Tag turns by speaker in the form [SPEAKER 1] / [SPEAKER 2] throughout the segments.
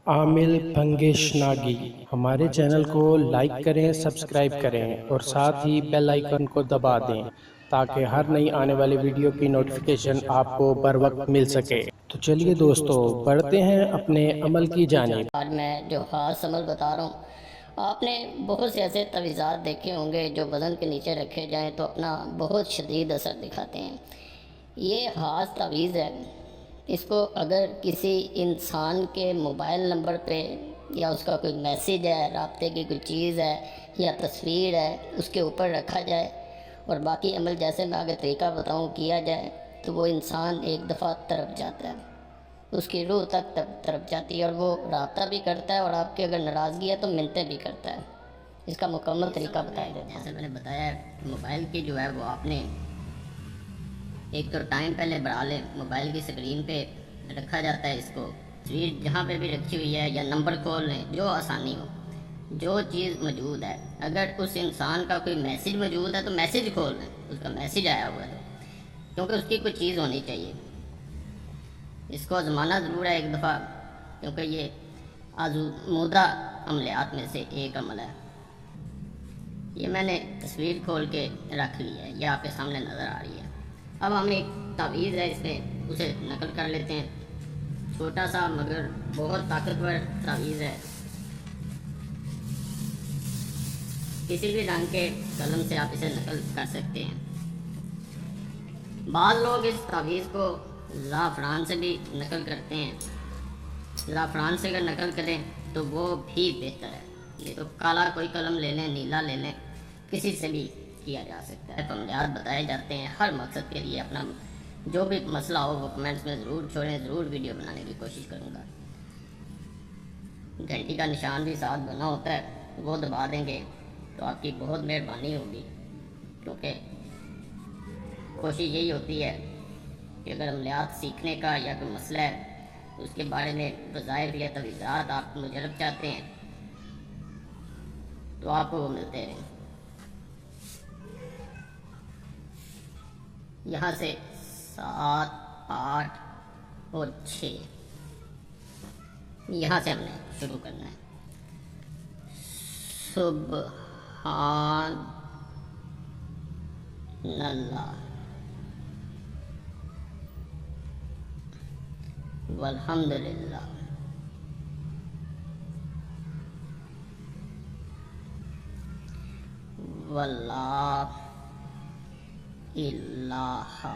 [SPEAKER 1] عامل پنگش ناگی ہمارے چینل کو لائک کریں، سبسکرائب کریں اور ساتھ ہی بیل آئیکن کو دبا دیں تاکہ ہر نئی آنے والی ویڈیو کی نوٹیفیکیشن آپ کو بر وقت مل سکے۔ تو چلیے دوستو بڑھتے ہیں اپنے عمل کی جانب۔
[SPEAKER 2] آج میں جو خاص عمل بتا رہا ہوں، آپ نے بہت سے ایسے تعویذات دیکھے ہوں گے جو بدن کے نیچے رکھے جائیں تو اپنا بہت شدید اثر دکھاتے ہیں۔ یہ خاص تعویذ ہے، اس کو اگر کسی انسان کے موبائل نمبر پہ یا اس کا کوئی میسیج ہے، رابطے کی کوئی چیز ہے یا تصویر ہے، اس کے اوپر رکھا جائے اور باقی عمل جیسے میں آگے طریقہ بتاؤں کیا جائے تو وہ انسان ایک دفعہ تڑپ جاتا ہے، اس کی روح تک تڑپ جاتی ہے اور وہ رابطہ بھی کرتا ہے اور آپ کی اگر ناراضگی ہے تو منتیں بھی کرتا ہے۔ اس کا مکمل طریقہ بتایا دیتا ہوں۔ جیسے میں نے بتایا ہے، موبائل کی جو ہے وہ آپ نے ایک تو ٹائم پہلے بڑھا لیں، موبائل کی سکرین پہ رکھا جاتا ہے اس کو، تصویر جہاں پہ بھی رکھی ہوئی ہے یا نمبر کھول لیں، جو آسانی ہو، جو چیز موجود ہے۔ اگر اس انسان کا کوئی میسیج موجود ہے تو میسیج کھول لیں، اس کا میسیج آیا ہوا ہے کیونکہ اس کی کوئی چیز ہونی چاہیے۔ اس کو آزمانا ضرور ہے ایک دفعہ، کیونکہ یہ آزمودہ عملیات میں سے ایک عمل ہے۔ یہ میں نے تصویر کھول کے رکھ لی ہے، یہ آپ کے سامنے نظر آ رہی ہے۔ اب ہم ایک تعویذ ہے اس میں، اسے نقل کر لیتے ہیں۔ چھوٹا سا مگر بہت طاقتور تعویذ ہے، کسی بھی رنگ کے قلم سے آپ اسے نقل کر سکتے ہیں۔ بعض لوگ اس تعویذ کو زعفران سے بھی نقل کرتے ہیں، زعفران سے اگر نقل کریں تو وہ بھی بہتر ہے۔ یہ تو کالا کوئی قلم لے لیں، نیلا لے لیں، کسی سے بھی کیا جا سکتا ہے۔ عملیات بتائے جاتے ہیں ہر مقصد کے لیے، اپنا جو بھی مسئلہ ہو وہ کمنٹس میں ضرور چھوڑیں، ضرور ویڈیو بنانے کی کوشش کروں گا۔ گھنٹی کا نشان بھی ساتھ بنا ہوتا ہے، وہ دبا دیں گے تو آپ کی بہت مہربانی ہوگی، کیونکہ کوشش یہی ہوتی ہے کہ اگر عملیات سیکھنے کا یا کوئی مسئلہ ہے تو اس کے بارے میں وظائف یا تعویذات آپ مجرب چاہتے ہیں تو آپ کو وہ ملتے رہیں۔ یہاں سے 7، 8 اور 6 یہاں سے ہم نے شروع کرنا ہے۔ سبحان اللہ والحمدللہ واللہ الہ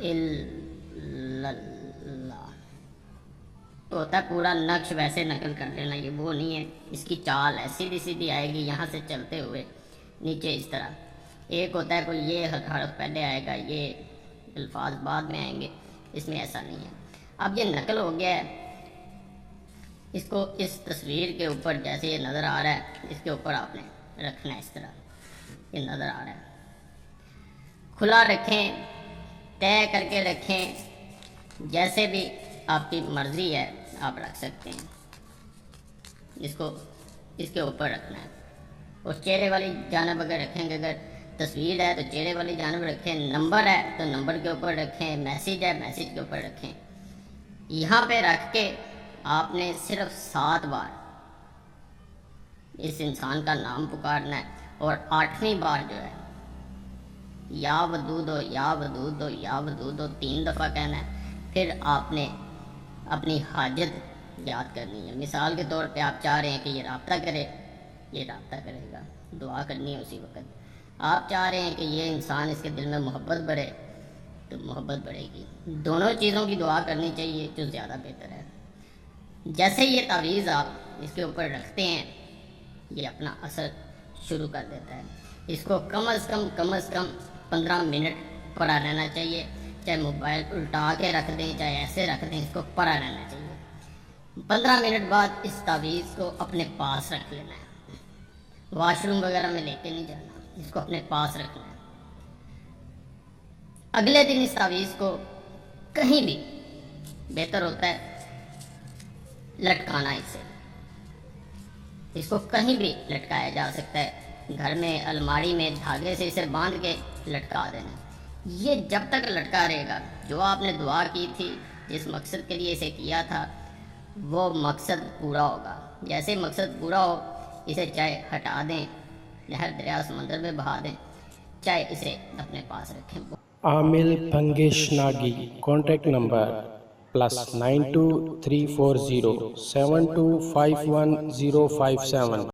[SPEAKER 2] الا اللہ۔ ہوتا ہے پورا نقش ویسے نقل کر لینا، یہ وہ نہیں ہے، اس کی چال ہے، سیدھی سیدھی آئے گی یہاں سے چلتے ہوئے نیچے اس طرح۔ ایک ہوتا ہے کوئی یہ حرف پہلے آئے گا، یہ الفاظ بعد میں آئیں گے، اس میں ایسا نہیں ہے۔ اب یہ نقل ہو گیا ہے، اس کو اس تصویر کے اوپر جیسے یہ نظر آ رہا ہے اس کے اوپر آپ نے رکھنا ہے، اس طرح یہ نظر آ رہا ہے۔ کھلا رکھیں، طے کر کے رکھیں، جیسے بھی آپ کی مرضی ہے آپ رکھ سکتے ہیں۔ اس کو اس کے اوپر رکھنا ہے اور چہرے والی جانب اگر رکھیں گے، اگر تصویر ہے تو چہرے والی جانب رکھیں، نمبر ہے تو نمبر کے اوپر رکھیں، میسیج ہے میسیج کے اوپر رکھیں۔ یہاں پہ رکھ کے آپ نے صرف 7 بار اس انسان کا نام پکارنا ہے اور 8ویں بار جو ہے یا ودود ہو یا ودود ہو یا ودود ہو 3 دفعہ کہنا ہے۔ پھر آپ نے اپنی حاجت یاد کرنی ہے۔ مثال کے طور پہ آپ چاہ رہے ہیں کہ یہ رابطہ کرے، یہ رابطہ کرے گا، دعا کرنی ہے اسی وقت۔ آپ چاہ رہے ہیں کہ یہ انسان اس کے دل میں محبت بڑھے تو محبت بڑھے گی۔ دونوں چیزوں کی دعا کرنی چاہیے جو زیادہ بہتر ہے۔ جیسے یہ تعویذ آپ اس کے اوپر رکھتے ہیں یہ اپنا اثر شروع کر دیتا ہے۔ اس کو کم از کم 15 منٹ پڑا رہنا چاہیے، چاہے موبائل الٹا کے رکھ دیں چاہے ایسے رکھ دیں، اس کو پڑا رہنا چاہیے۔ 15 منٹ بعد اس تعویذ کو اپنے پاس رکھ لینا ہے، واش روم وغیرہ میں لے کے نہیں جانا، اس کو اپنے پاس رکھنا ہے۔ اگلے دن اس تعویذ کو کہیں بھی، بہتر ہوتا ہے لٹکانا، اس کو کہیں بھی لٹکایا جا سکتا ہے، گھر میں الماری میں دھاگے سے اسے باندھ کے لٹکا دینا۔ یہ جب تک لٹکا رہے گا، جو آپ نے دعا کی تھی، جس مقصد کے لیے اسے کیا تھا، وہ مقصد پورا ہوگا۔ جیسے مقصد پورا ہو اسے چاہے ہٹا دیں، نہر دریا سمندر میں بہا دیں، چاہے اسے اپنے پاس رکھیں۔
[SPEAKER 1] عامل پنگیش ناگی، کانٹیکٹ نمبر +92 340 7251 057۔